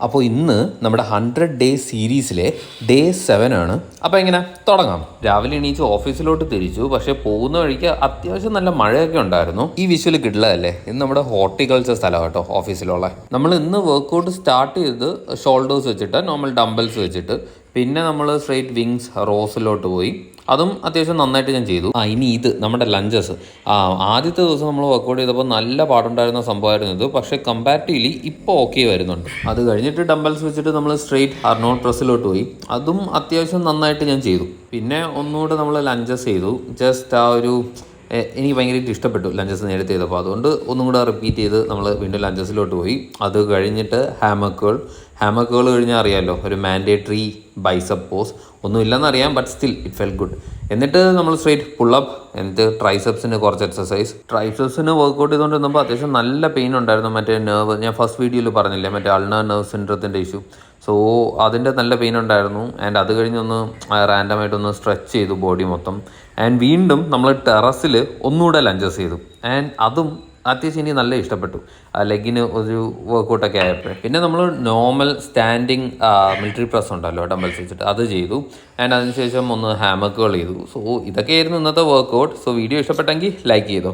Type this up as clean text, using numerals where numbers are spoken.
അപ്പോൾ ഇന്ന് നമ്മുടെ 100 ഡേ സീരീസിലെ ഡേ 7 ആണ്. അപ്പോൾ എങ്ങനെ തുടങ്ങാം? രാവിലെ എണീച്ച് ഓഫീസിലോട്ട് തിരിച്ചു. പക്ഷേ പോകുന്ന വഴിക്ക് അത്യാവശ്യം നല്ല മഴയൊക്കെ ഉണ്ടായിരുന്നു. ഈ വിഷ്വൽ കിട്ടില്ലതല്ലേ? ഇന്ന് നമ്മുടെ ഹോർട്ടിക്കൾച്ചർ സ്ഥലം കേട്ടോ ഓഫീസിലുള്ള. നമ്മൾ ഇന്ന് വർക്കൗട്ട് സ്റ്റാർട്ട് ചെയ്ത് ഷോൾഡേഴ്സ് വെച്ചിട്ട്, നോർമൽ ഡംബൽസ് വെച്ചിട്ട്, പിന്നെ നമ്മൾ സ്ട്രെയിറ്റ് വിങ്സ് റോസിലോട്ട് പോയി. അതും അത്യാവശ്യം നന്നായിട്ട് ഞാൻ ചെയ്തു. ഇനി ഇത് നമ്മുടെ ലഞ്ചസ്. ആദ്യത്തെ ദിവസം നമ്മൾ വർക്കൗട്ട് ചെയ്തപ്പോൾ നല്ല പാടുണ്ടായിരുന്ന സംഭവമായിരുന്നു ഇത്. പക്ഷേ കമ്പാരിറ്റീവ്ലി ഇപ്പോൾ ഓക്കെ വരുന്നുണ്ട്. അത് കഴിഞ്ഞിട്ട് ഡംബൽസ് വെച്ചിട്ട് നമ്മൾ സ്ട്രെയിറ്റ് അർണോൾഡ് പ്രസ്സിലോട്ട് പോയി. അതും അത്യാവശ്യം നന്നായിട്ട് ഞാൻ ചെയ്തു. പിന്നെ ഒന്നുകൂടെ നമ്മൾ ലഞ്ചസ് ചെയ്തു. ജസ്റ്റ് എനിക്ക് ഭയങ്കരമായിട്ട് ഇഷ്ടപ്പെട്ടു ലഞ്ചസ് നേരത്തെ ചെയ്തപ്പോൾ. അതുകൊണ്ട് ഒന്നും കൂടെ റിപ്പീറ്റ് ചെയ്ത് നമ്മൾ വീണ്ടും ലഞ്ചസിലോട്ട് പോയി. അത് കഴിഞ്ഞിട്ട് ഹാമക്കുകൾ കഴിഞ്ഞാൽ അറിയാമല്ലോ, ഒരു മാൻഡേറ്ററി ബൈസപ്പ് പോസ്. ഒന്നുമില്ലെന്നറിയാം, but still it felt good. എന്നിട്ട് നമ്മൾ സ്ട്രെയിറ്റ് പുള്ളപ്പ്, എന്നിട്ട് ട്രൈസെപ്സിന് കുറച്ച് എക്സസൈസ്. ട്രൈസെപ്സിന് വർക്കൗട്ട് ചെയ്തുകൊണ്ടിരുന്നപ്പോൾ അത്യാവശ്യം നല്ല പെയിൻ ഉണ്ടായിരുന്നു. മറ്റേ നെർവ്, ഞാൻ ഫസ്റ്റ് വീഡിയോയിൽ പറഞ്ഞില്ലേ, മറ്റേ അൾണർ നെർവ് സിൻഡ്രത്തിൻ്റെ ഇഷ്യൂ. സോ അതിൻ്റെ നല്ല പെയിൻ ഉണ്ടായിരുന്നു. ആൻഡ് അത് കഴിഞ്ഞൊന്ന് റാൻഡമായിട്ടൊന്ന് സ്ട്രെച്ച് ചെയ്തു ബോഡി മൊത്തം. ആൻഡ് വീണ്ടും നമ്മൾ ടെറസിൽ ഒന്നുകൂടെ ലഞ്ചസ് ചെയ്തു. ആൻഡ് അതും അത്യാവശ്യം എനിക്ക് നല്ല ഇഷ്ടപ്പെട്ടു. ലെഗിന് ഒരു വർക്കൗട്ടൊക്കെ ആയപ്പോൾ. പിന്നെ നമ്മൾ നോർമൽ സ്റ്റാൻഡിങ് മിലിറ്ററി പ്രസ് ഉണ്ടല്ലോ ഡംബൽസ് വെച്ചിട്ട്, അത് ചെയ്തു. ആൻഡ് അതിനുശേഷം ഒന്ന് ഹാമക്കുകൾ ചെയ്തു. സോ ഇതൊക്കെയായിരുന്നു ഇന്നത്തെ വർക്കൗട്ട്. സോ വീഡിയോ ഇഷ്ടപ്പെട്ടെങ്കിൽ ലൈക്ക് ചെയ്തോ.